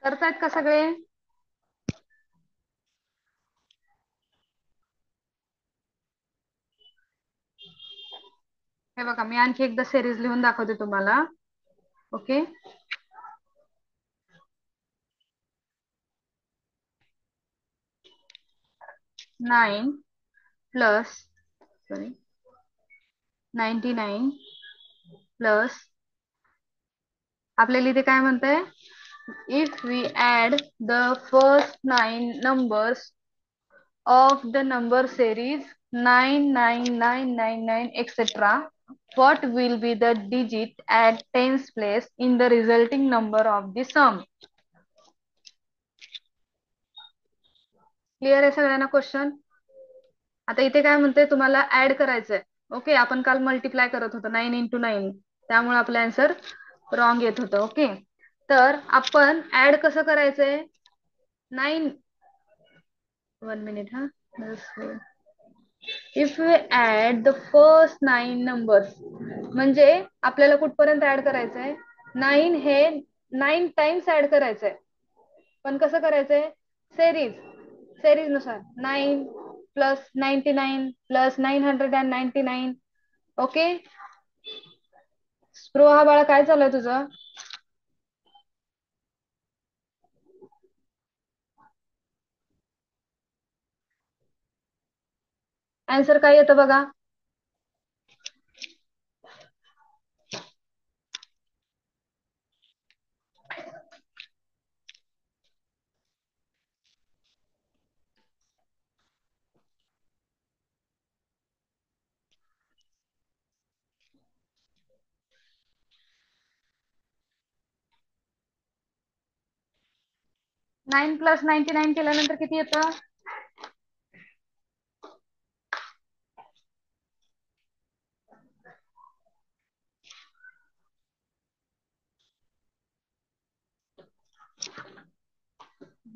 करतायत का सगळे? हे बघा, मी आणखी एकदा सिरीज लिहून दाखवते तुम्हाला. ओके, 9 प्लस 99 प्लस आपल्याला इथे काय म्हणतंय, if we add the first 9 numbers of the number series 99999 etc. What will be the digit at tens place in the resulting number of the sum? Clear आहे सगळ्यांना question? आता इथे काय म्हणते, तुम्हाला ऍड करायचंय. ओके, आपण काल मल्टिप्लाय करत होतो 9 into 9, त्यामुळे आपलं आन्सर रॉंग येत होतं. ओके, तर आपण ऍड कसं करायचंय, 9 1 मिनिट हा, if we add the first 9 numbers, म्हणजे आपल्याला कुठपर्यंत ऍड करायचंय, 9 हे 9 टाइम्स ऍड करायचंय. पण कसं करायचंय, सेरीज सेरीज नुसार 9 प्लस 99 प्लस 999. ओके, स्पृहा बाळा, काय चालू आहे तुझं? आन्सर काय येतं बघा. 9 प्लस 99 केल्यानंतर किती येतं?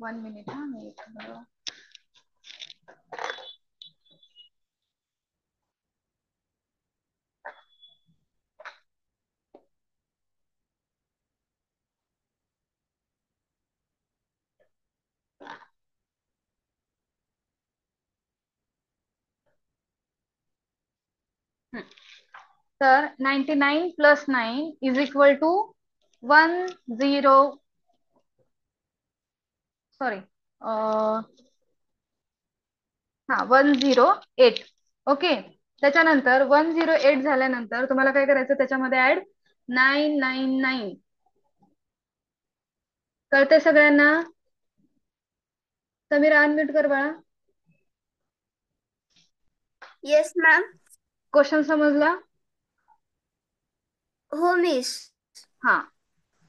1 मिनिट हा, मी तर 99 plus 9 is equal to 10, sorry, हा 108. ओके, त्याच्यानंतर 108 झाल्यानंतर तुम्हाला काय करायचं, त्याच्यामध्ये ऍड 999. कळते सगळ्यांना? समीरा, अनम्यूट कर बाळा. Yes ma'am. क्वेश्चन समजला? हो मिस. हा,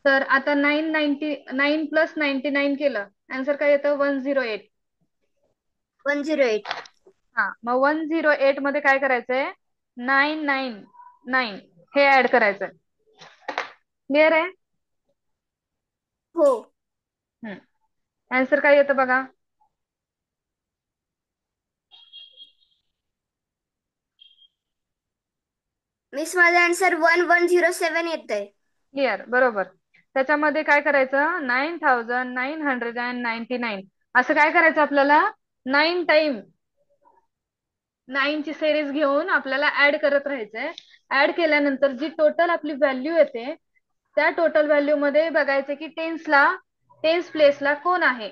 तर आता 999 प्लस 99 केलं, आन्सर काय येतं, 108. 108. हा, मग 108 मध्ये काय करायचंय, 999 हे ऍड करायचंय. क्लिअर आहे? हो आन्सर काय येतं बघा. मिस, माझा आन्सर 1107 येत आहे. क्लिअर, बरोबर. त्याच्यामध्ये काय करायचं, 9999 असं काय करायचं आपल्याला, 9 टाइम 9 ची सेरीज घेऊन आपल्याला ऍड करत राहायचंय. ऍड केल्यानंतर जी टोटल आपली व्हॅल्यू येते, त्या टोटल व्हॅल्यू मध्ये बघायचं की टेन्स प्लेसला कोण आहे.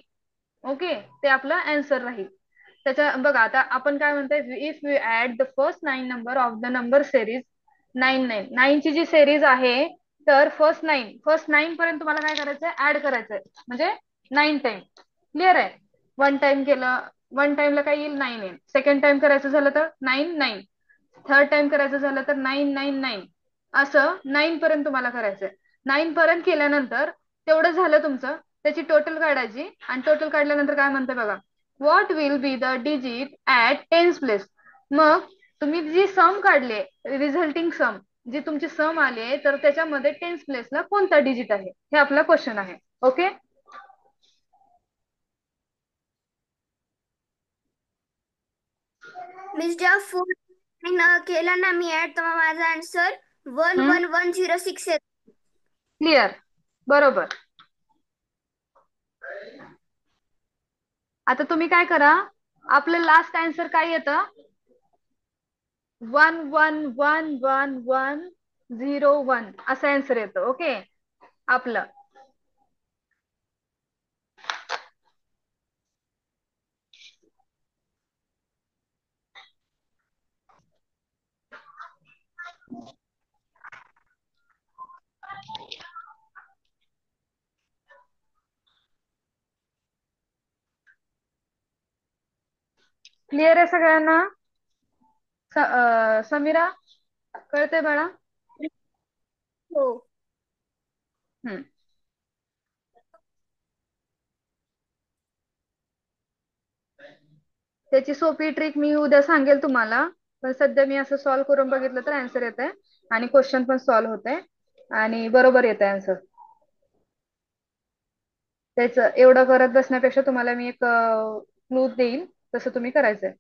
ओके, ते आपलं आन्सर राहील. त्याच्या बघा, आता आपण काय म्हणतोय, if we add the first 9 number of the number series 99 ची जी सेरीज आहे, तर फर्स्ट 9 पर्यंत तुम्हाला काय करायचंय, ऍड करायचंय, म्हणजे 9 टाइम. क्लिअर आहे? 1 टाइम केलं, 1 टाइमला काय येईल, 9 येईल. सेकंड टाइम करायचं झालं तर 9, थर्ड टाइम करायचं झालं तर 999, असं 9 पर्यंत तुम्हाला करायचंय. 9 पर्यंत केल्यानंतर तेवढं झालं तुमचं, त्याची टोटल काढायची, आणि टोटल काढल्यानंतर काय म्हणते बघा, what will be the digit at tense place. मग तुम्ही जी सम काढले, रिझल्टिंग सम, जी तुमची सम आली, तर त्याच्यामध्ये टेन्स प्लेसला कोणता डिजिट आहे, हे आपला क्वेश्चन आहे. ओके, मिस जेव्हा 4 केला ना मी ऍड तेव्हा माझा आन्सर 11106 येतो. क्लिअर, बरोबर. आता तुम्ही काय करा, आपलं लास्ट आन्सर काय येतं, 111101 असं आन्सर येतं. ओके, आपलं. क्लिअर आहे सगळ्यांना? समीरा, कळतंय बाळा? हो. हम्म. त्याची सोपी ट्रिक मी उद्या सांगेल तुम्हाला, पण सध्या मी असं सॉल्व्ह करून बघितलं तर आन्सर येत आहे आणि क्वेश्चन पण सॉल्व्ह होते आणि बरोबर येत आहे आन्सर. त्याच एवढं करत बसण्यापेक्षा तुम्हाला मी एक क्लू देईल, तसं तुम्ही करायचंय.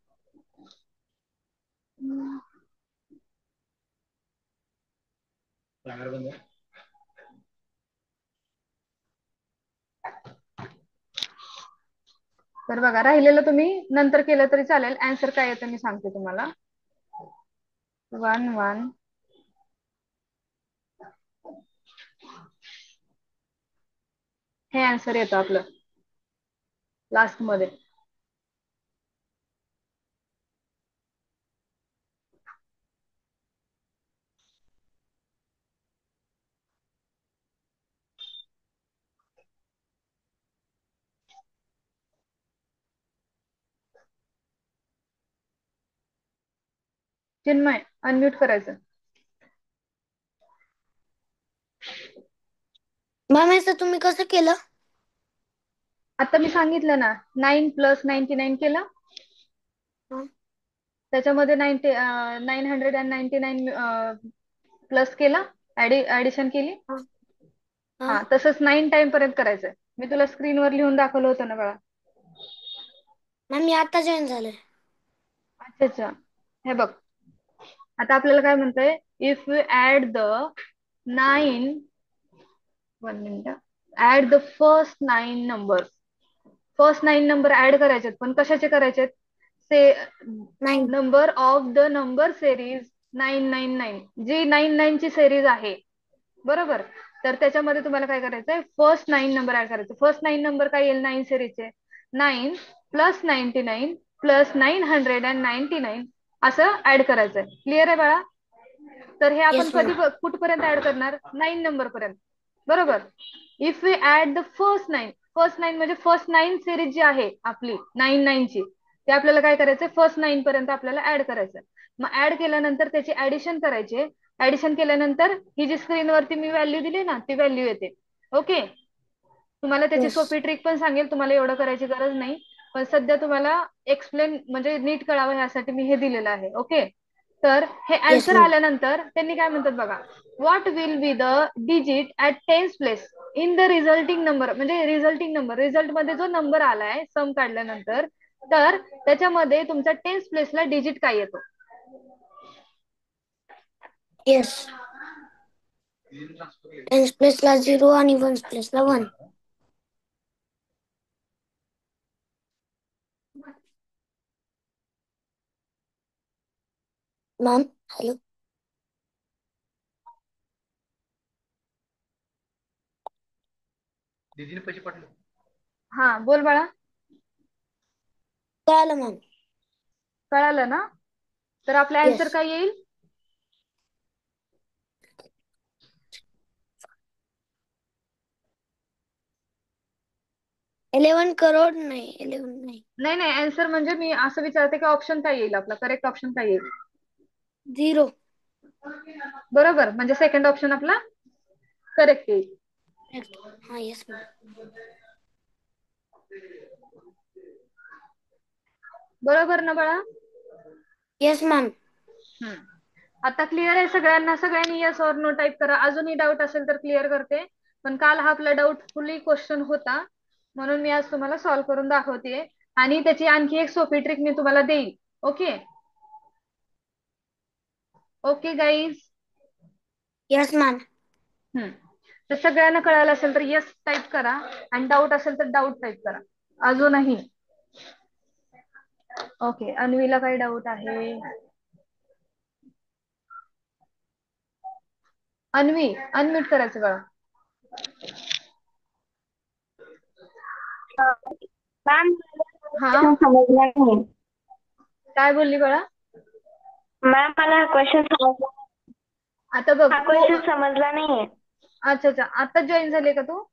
तर बघा, राहिलेलं तुम्ही नंतर केलं तरी चालेल. आन्सर काय येतं मी सांगते तुम्हाला. 11 हे आन्सर येतं आपलं लास्ट मध्ये. चिन्मय, अनम्यूट करायचं. मॅम असं तुम्ही कसं केलं? आता मी सांगितलं ना, 9+99 केलं, हं. त्याच्यामध्ये 999 प्लस केलं, ऍडिशन केली. हा. हा, तसंच 9 टाइम पर्यंत करायचंय. मी तुला स्क्रीनवर लिहून दाखवलं होतं ना बाळा. मॅम मी आता जॉईन झालोय. अच्छा अच्छा, हे बघ, आता आपल्याला काय म्हणतंय, if you add the 9, 1 minute, add the first 9 number add करायचे, पण कशाचे करायचे, से नाही. Number of the number series 999, जी 99 ची सेरीज आहे, बरोबर. तर त्याच्यामध्ये तुम्हाला काय करायचंय, फर्स्ट 9 नंबर ऍड करायचे. फर्स्ट 9 नंबर काय येईल 9 सेरीजचे, 9+99+999 असं ऍड करायचंय. क्लिअर आहे बाळा? तर हे आपण येस मॅम. कुठपर्यंत ऍड करणार, 9 नंबर पर्यंत, बरोबर. If we add the first nine म्हणजे फर्स्ट 9 सिरीज जी आहे आपली 99 ची, ते आपल्याला काय करायचं, फर्स्ट 9 पर्यंत आपल्याला ऍड करायचं. मग ऍड केल्यानंतर त्याची ऍडिशन करायची. ऍडिशन केल्यानंतर ही जी स्क्रीनवरती मी व्हॅल्यू दिली ना, ती व्हॅल्यू येते. ओके, तुम्हाला त्याची येस. सोपी ट्रिक पण सांगेल, तुम्हाला एवढं करायची गरज नाही, पण सध्या तुम्हाला एक्सप्लेन म्हणजे नीट कळावं यासाठी मी हे दिलेलं आहे. ओके, तर हे येस आन्सर मॅम. आल्यानंतर त्यांनी काय म्हणतात बघा, what will be the digit at tense place in the resulting number, म्हणजे रिझल्टिंग नंबर, रिझल्ट मध्ये जो नंबर आलाय सम काढल्यानंतर, तर त्याच्यामध्ये तुमच्या टेन्स प्लेसला डिजिट काय येतो. येस. टेन्स प्लेसला 0 आणि वन्स प्लेसला 1. Ma'am hello. हा, बोल बाळा. कळालं मॅम. कळालं ना? तर आपला आन्सर येस. काय येईल, 11 करोड नाही, 11 नाही, नाही नाही, आन्सर म्हणजे मी असं विचारते की ऑप्शन काय येईल आपला, करेक्ट ऑप्शन काय येईल. 0. बरोबर, म्हणजे सेकंड ऑप्शन आपला करेक्ट येईल. हा येस मॅम. बरोबर ना बाळा? Yes ma'am. हम्म. आता क्लिअर आहे सगळ्यांना? सगळ्यांनी येस ऑर नो टाईप करा. अजूनही डाऊट असेल तर क्लिअर करते, पण काल हा आपला डाऊटफुली क्वेश्चन होता, म्हणून मी आज तुम्हाला सॉल्व्ह करून दाखवते आणि त्याची आणखी एक सोपी ट्रिक मी तुम्हाला देईल. Okay, okay guys. Yes ma'am. तर सगळ्यांना कळालं असेल तर येस टाईप करा आणि डाऊट असेल तर डाऊट टाईप करा. अजूनही ओके. अन्वीला काही डाऊट आहे? अन्वी अनम्यूट करायचं बाळा. मॅम हा समजला नाही. काय बोलली बाळा? मॅम मला हा क्वेश्चन समजला. आता बघ हा तू. क्वेश्चन समजला नाहीये. अच्छा अच्छा, आता जॉईन झाली का तू?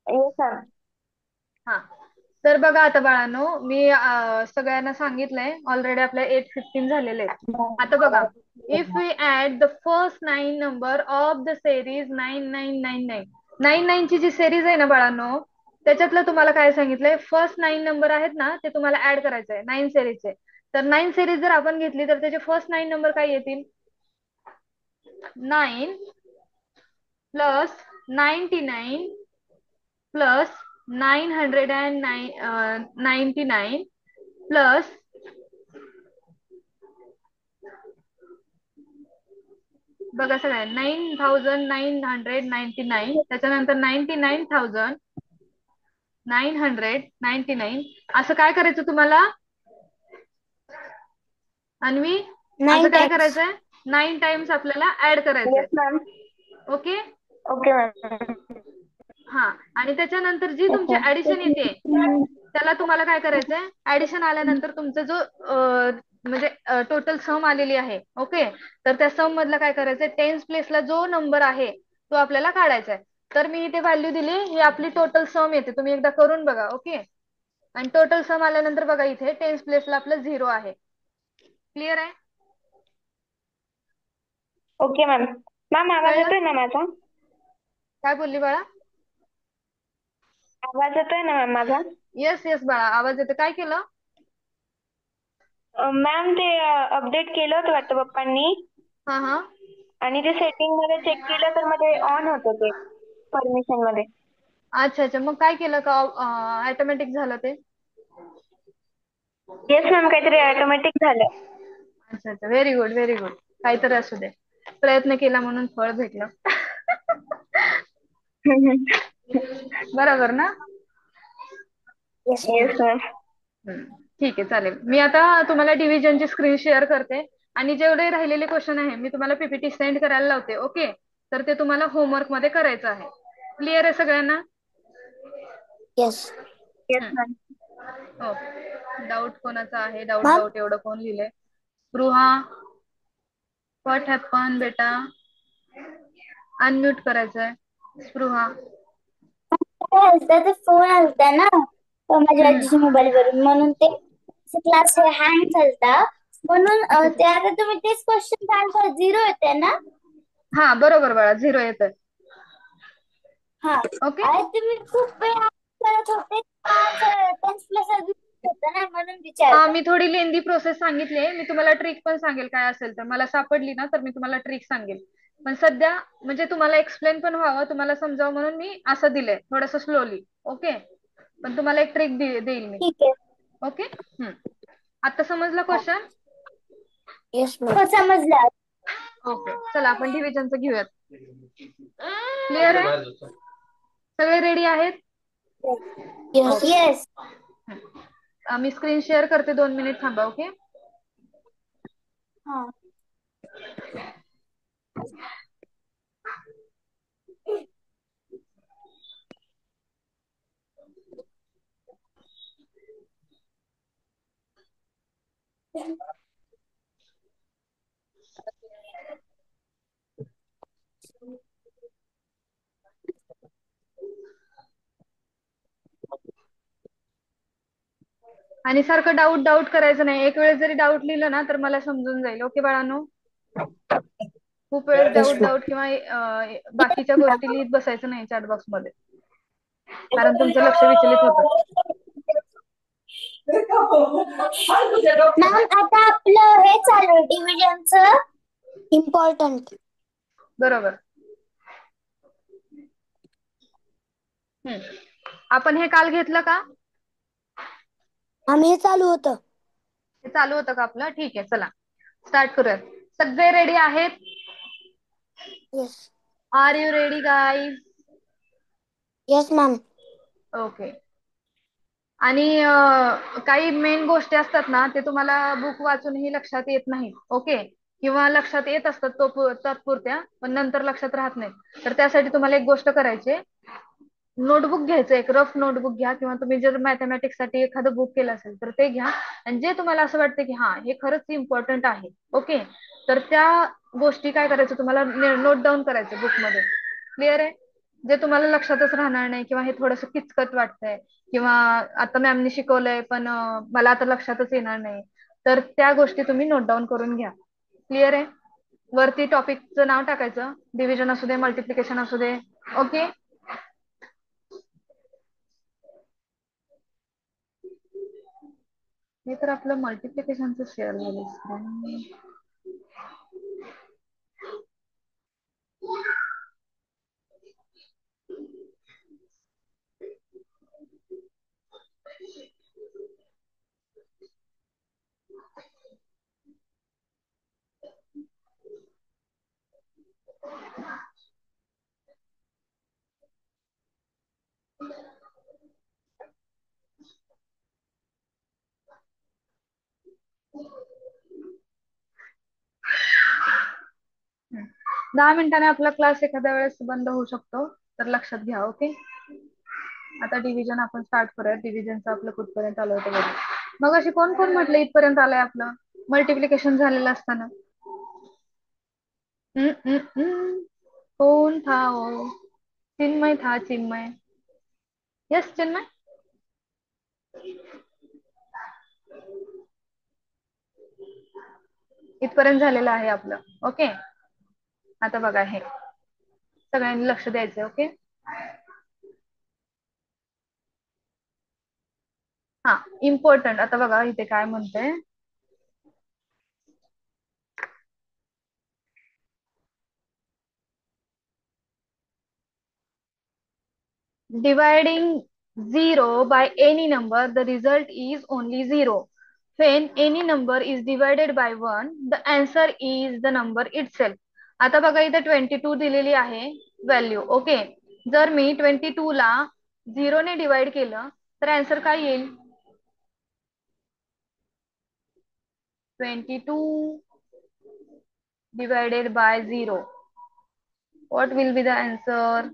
Yes ma'am. हा. तर बघा आता बाळांनो, मी सगळ्यांना सांगितलंय ऑलरेडी. आपल्या 8:15 झालेले आहेत. आता बघा, if we add the first 9 number of the series 9999, 99 ची जी सेरीज आहे ना बाळांनो, त्याच्यातलं तुम्हाला काय सांगितलंय, फर्स्ट 9 नंबर आहेत ना ते तुम्हाला ऍड करायचे आहे 9 सेरीजचे. तर 9 सेरीज जर आपण घेतली तर त्याचे फर्स्ट 9 नंबर काय येतील? 9 प्लस 99 प्लस 999 प्लस बघा सगळ्या 9999, त्याच्यानंतर 99,999. असं काय करायचं तुम्हाला अन्वी? असं 9 काय टाइम्स. करायचंय? 9 टाइम्स आपल्याला ऍड करायचंय. Yes ma'am. Okay. Okay ma'am. हा. आणि त्याच्यानंतर जी तुमची ऍडिशन येते त्याला तुम्हाला काय करायचंय? ऍडिशन आल्यानंतर तुमचं जो म्हणजे टोटल सम आलेली आहे, ओके, तर त्या सम मधला काय करायचंय, टेन्स प्लेसला जो नंबर आहे तो आपल्याला काढायचा आहे. तर मी इथे व्हॅल्यू दिली, ही आपली टोटल सम येते. तुम्ही एकदा करून बघा. ओके. आणि टोटल सम आल्यानंतर बघा इथे टेन्स प्लेसला आपलं 0 आहे. क्लिअर आहे? Okay ma'am. मॅम आवाज कळलं? येतोय ना माझा? काय बोलली बाळा? आवाज येतोय ना मॅम माझा? येस येस बाळा, आवाज येतो. काय केलं? मॅम ते अपडेट केलं होतं वाटतं पप्पांनी. हा हा. आणि ते सेटिंग मध्ये चेक केलं तर मग ते ऑन होतं ते परमिशन मध्ये. अच्छा अच्छा, मग काय केलं का ऑटोमॅटिक झालं ते? येस मॅम, काहीतरी ऑटोमॅटिक झालं. अच्छा अच्छा, व्हेरी गुड व्हेरी गुड. काहीतरी असू दे, प्रयत्न केला म्हणून फळ भेटलं. बरोबर ना? Yes ma'am. ठीक आहे, चालेल. मी आता तुम्हाला डिव्हिजनची स्क्रीन शेअर करते आणि जेवढे राहिलेले क्वेश्चन आहे मी तुम्हाला पीपीटी सेंड करायला लावते. ओके. तर ते तुम्हाला होमवर्क मध्ये करायचं आहे. क्लिअर आहे सगळ्यांना? Yes. Yes ma'am. Okay. Doubt कोणाचा आहे? डाऊट मॅम डाऊट एवढं कोण लिहिलंय? स्पृहा, व्हॉट हॅपन बेटा? अनम्यूट करायचंय स्पृहा. ते फोन आलता ना माझ्या हम्म. आजीच्या मोबाईल वरून, म्हणून ते क्लास हँग झालता. म्हणून ते आता तुम्ही तेच क्वेश्चन आन्सर 0 येते ना? हा बरोबर बाळा, 0 येतं. हा. ओके. आणि तुम्ही खूप वेळ करत होते टेन्स प्लस होतं ना, म्हणून विचारलं. मी थोडी लेंदी प्रोसेस सांगितली. मी तुम्हाला ट्रिक पण सांगेल, काय असेल तर मला सापडली ना तर मी तुम्हाला ट्रिक सांगेल. पण सध्या म्हणजे तुम्हाला एक्सप्लेन पण व्हावं, तुम्हाला समजावं म्हणून मी असं दिलंय थोडंसं स्लोली. ओके. पण तुम्हाला एक ट्रिक देईल मी. ठीक आहे. ओके. आता समजलं क्वेश्चन? Yes ma'am. समजलं. ओके. चला आपण डिव्हिजनचं घेऊयात. क्लिअर आहे? सगळे रेडी आहेत? येस. येस. मी स्क्रीन शेअर करते, 2 मिनिट थांबा. ओके. हा. आणि सारखं डाऊट डाऊट करायचं नाही. एक वेळेस जरी डाऊट लिहिलं ना तर मला समजून जाईल. ओके बाळांनो? खूप वेळेस येस डाऊट डाऊट किंवा बाकीच्या गोष्टी लिहित बसायचं नाही चॅट बॉक्स मध्ये, कारण तुमचं लक्ष विचलित होतं. मॅम आता आपलं हे चालू आहे डिव्हिजनचं इम्पॉर्टंट. बरोबर. आपण हे काल घेतलं का? आम्ही हे चालू होतं. चालू होतं का आपलं? ठीक आहे, चला स्टार्ट करूयात. सगळे रेडी आहेत? Yes. Are you ready guys? Yes ma'am. Okay. आणि काही मेन गोष्टी असतात ना, ते तुम्हाला बुक वाचूनही लक्षात येत नाही. ओके. किंवा लक्षात येत असतात तात्पुरत्या, पण नंतर लक्षात राहत नाही. तर त्यासाठी तुम्हाला एक गोष्ट करायची, नोटबुक घ्यायचं, एक रफ नोटबुक घ्या, किंवा तुम्ही जर मॅथमॅटिक्स साठी एखादं बुक केलं असेल तर ते घ्या. आणि जे तुम्हाला असं वाटतं की हा हे खरंच इम्पॉर्टंट आहे, ओके, तर त्या गोष्टी काय करायचं, तुम्हाला नोट डाऊन करायचं बुकमध्ये. क्लिअर आहे? जे तुम्हाला लक्षातच राहणार नाही, किंवा हे थोडंसं किचकट वाटतंय, किंवा आता मॅमनी शिकवलंय पण मला आता लक्षातच येणार नाही, तर त्या गोष्टी तुम्ही नोट डाऊन करून घ्या. क्लिअर आहे? वरती टॉपिकचं नाव टाकायचं, डिव्हिजन असू दे, मल्टिप्लिकेशन असू दे. ओके. हे तर आपलं मल्टिप्लिकेशनचं शेअर झालं. हम्म. 10 मिनिटांनी आपला क्लास एखाद्या वेळेस बंद होऊ शकतो, तर लक्षात घ्या. ओके. आता डिव्हिजन आपण स्टार्ट करूया. डिव्हिजनचं आपलं कुठपर्यंत आलं होतं बघा. मग अशी कोण कोण म्हटलं इथपर्यंत आलंय आपलं मल्टिप्लिकेशन झालेलं असताना? कौन था वो? चिन्मय था, चिन्मय. यस चिन्मय. इथपर्यंत झालेलं आहे आपलं. ओके. आता बघा, हे सगळ्यांनी लक्ष द्यायचं. ओके. हा, इम्पॉर्टंट. आता बघा इथे काय म्हणतंय, dividing 0 by any number, the result is only 0. When any number is divided by 1, the answer is the number itself. आता बघा इथे 22 दिलेली आहे व्हॅल्यू. ओके. जर मी 22 ला 0 ने डिवाइड केलं तर आन्सर काय येईल? 22 divided by 0. What will be the answer?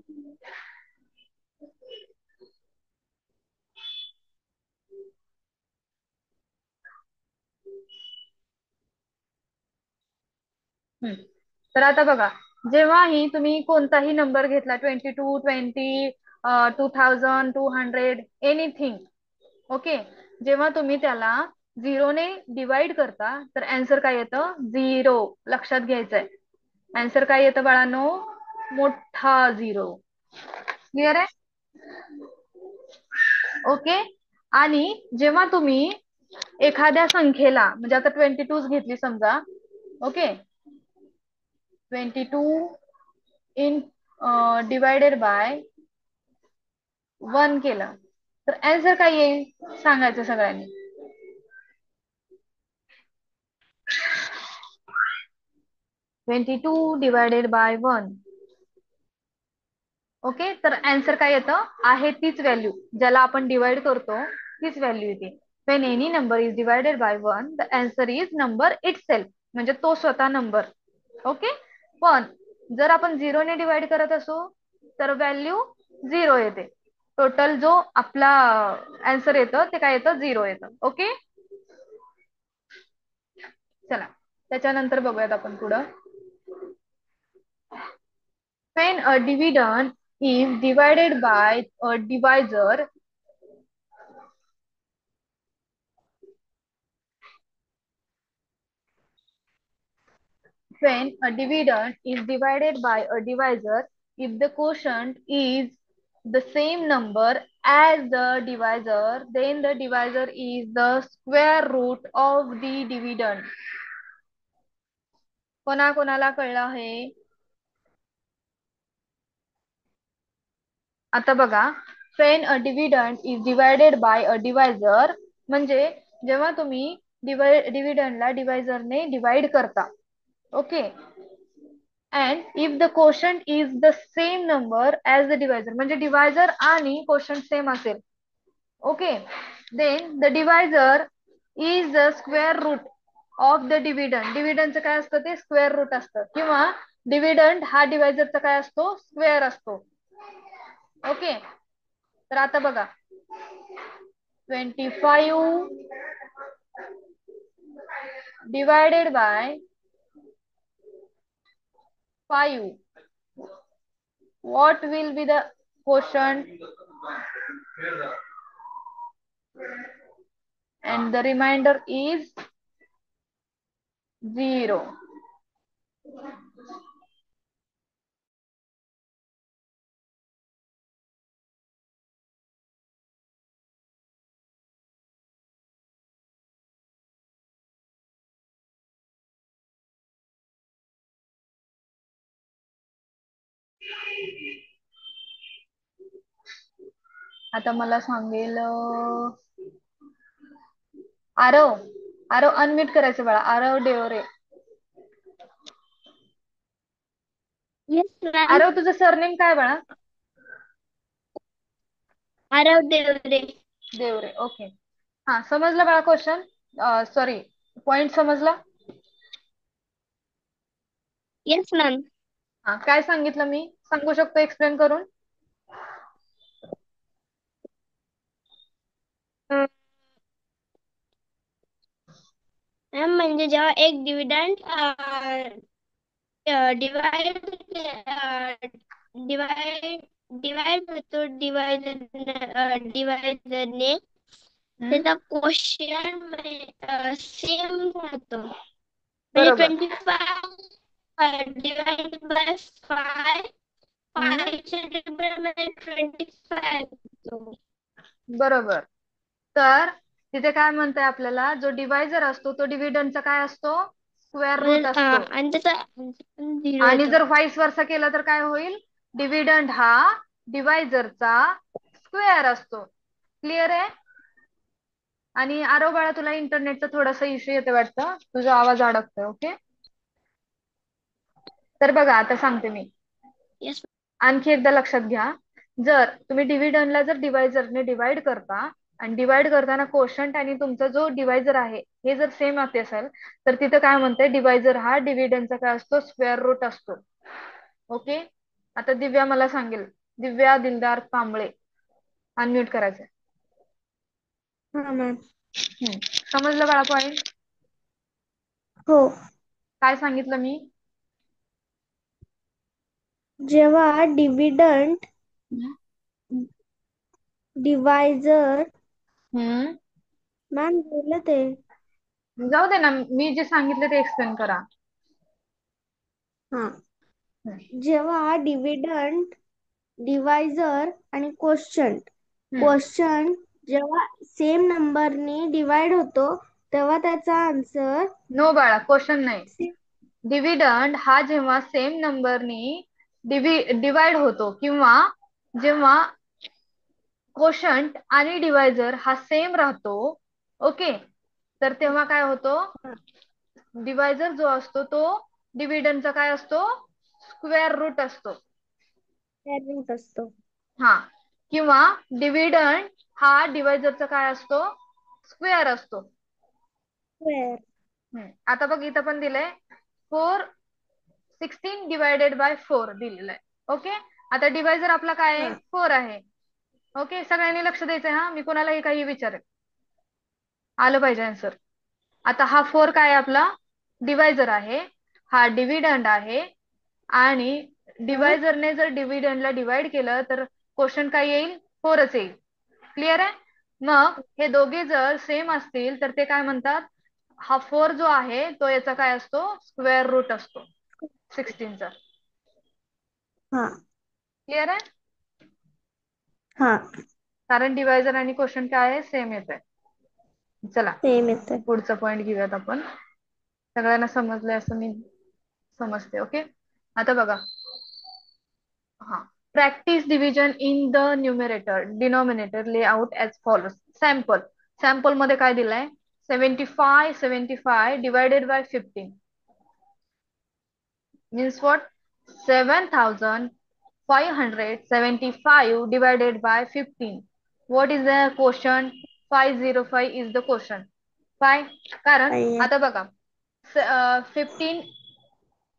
तर आता बघा, जेव्हाही तुम्ही कोणताही नंबर घेतला, 22, 20, 2200, एनिथिंग, ओके, जेव्हा तुम्ही त्याला 0 ने डिवाइड करता तर आन्सर काय येतं? 0. लक्षात घ्यायचंय. आन्सर काय येतं बाळांनो? मोठा 0. क्लिअर आहे? ओके. आणि जेव्हा तुम्ही एखाद्या संख्येला, म्हणजे आता 22 घेतली समजा, ओके, 22 इन डिवायडेड बाय 1 केलं तर आन्सर काय येईल सांगायचं सगळ्यांनी. 22 डिवायडेड बाय 1. ओके. तर आन्सर काय येतं? आहे तीच व्हॅल्यू, ज्याला आपण डिवाइड करतो तीच व्हॅल्यू येते. Wien any number is divided by 1, the answer is number itself, म्हणजे तो स्वतः नंबर. ओके. पण जर आपण 0 ने डिवाइड करत असू तर व्हॅल्यू 0 येते. टोटल जो आपला आन्सर येतं ते काय येतं? 0 येतं. ओके. चला त्याच्यानंतर बघूयात आपण पुढं. When a dividend is divided by a divisor, when a dividend is divided by a divisor, if the quotient is the same number as the divisor, then the divisor is the square root of the dividend. कोणा कोणाला कळलं हे? आता बघा, when a dividend is divided by a divisor, म्हणजे जेव्हा तुम्ही डिव्हिडंडला डिवायझरने डिवाइड करता. Okay. And if the quotient is the same number as the divisor, म्हणजे डिवायझर आणि कोशंट सेम असेल. Okay. Then the divisor is the square root of the dividend. डिव्हिडंडचं काय असतं ते स्क्वेअर रूट असतं, किंवा डिव्हिडंड हा डिवायझरचा काय असतो स्क्वेअर असतो. ओके. तर आता बघा 25 divided by 5. What will be the quotient? And the remainder is 0. आता मला सांगेल आरव. आरव अनम्यूट करायचं बाळा. आरव डेवरे. Yes ma'am. आरव तुझं सरनेम काय बाळा? आरव देवरे. देवरे. ओके. हा समजलं बाळा क्वेश्चन? सॉरी, पॉइंट समजला? Yes ma'am. हा काय सांगितलं मी सांगू शकतो एक्सप्लेन करून? मॅम म्हणजे जेव्हा एक डिव्हिडंड डिवाइड डिवाइड होतो डिवायझरने, त्याचा क्वोशियंट सेम राहतो. म्हणजे बरोबर. 25 डिवाइड बाय 5, 5 च्या मध्ये 25 होतो. बरोबर. तर तिथे काय म्हणताय आपल्याला, जो डिवायझर असतो तो डिव्हिडंडचा काय असतो स्क्वेअर रूट असतो. आणि त्याचा झिरो आणि येतो. जर व्हाईस वर्सा केलं तर काय होईल, डिव्हिडंड हा डिवायझरचा स्क्वेअर असतो. क्लिअर आहे? आणि आरव बाळा तुला इंटरनेटचा थोडासा इश्यू येतो वाटतं, तुझा आवाज अडकतोय. ओके. तर बघा आता सांगते मी. येस. आणखी एकदा लक्षात घ्या. जर तुम्ही डिव्हिडंडला जर डिवायझरने डिवाइड करता आणि डिवाइड करताना कोशंट आणि तुमचा जो डिवायझर आहे हे जर सेम असेल, तर तिथं काय म्हणते, डिवायझर हा डिव्हिडंडचा काय असतो स्क्वेअर रूट असतो. ओके. आता दिव्या मला सांगेल. दिव्या दिलदार कांबळे. अनम्यूट करायचं. हा मॅम. समजलं बाळा पॉइंट? हो. काय सांगितलं मी? जेव्हा डिव्हिडंड डिवायझर मॅम बोलले ते. जाऊ दे ना, मी जे सांगितलं ते एक्सप्लेन करा. हा. जेव्हा डिव्हिडंड डिवायझर आणि क्वोशंट जेव्हा सेम नंबरने डिवाइड होतो, तेव्हा त्याचा आन्सर नो बाळा, क्वेश्चन नाही. डिव्हिडंड हा जेव्हा सेम नंबरनी डिवाइड होतो, किंवा जेव्हा कोशंट आणि डिवायझर हा सेम राहतो, ओके, तर तेव्हा काय होतो, डिवायझर जो असतो तो डिव्हिडंडचा काय असतो स्क्वेअर रूट असतो. रूट असतो. हा. किंवा डिव्हिडंड हा डिवायझरचा काय असतो स्क्वेअर असतो. आता बघ इथं पण दिलंय 16 डिवायडेड बाय 4 दिलेलं आहे. ओके. आता डिवायझर आपला काय आहे 4 आहे. ओके. सगळ्यांनी लक्ष द्यायचंय हा, मी कोणालाही काही विचारेल, आलं पाहिजे आन्सर. आता हा 4 काय आहे आपला डिवायझर आहे, हा डिव्हिडंड आहे, आणि डिवायझरने जर डिव्हिडंडला डिवाइड केलं तर क्वोशंट काय येईल 4च येईल. क्लिअर आहे? मग हे दोघे जर सेम असतील तर ते काय म्हणतात, हा 4 जो आहे तो याचा काय असतो स्क्वेअर रूट असतो 16चा. क्लिअर आहे? कारण डिवायझर आणि क्वोशंट काय आहे सेम येत आहे. चला सेम येते. पुढचा पॉइंट घेऊयात आपण. सगळ्यांना समजलंय असं मी समजते. ओके. आता बघा, हा practice division in the denominator layout as follows. Sample मध्ये काय दिलंय, 75 divided by 15 means what? 7575 divided by 15. What is the quotient? 505 is the quotient. Why? कारण आहे. आता बघा 15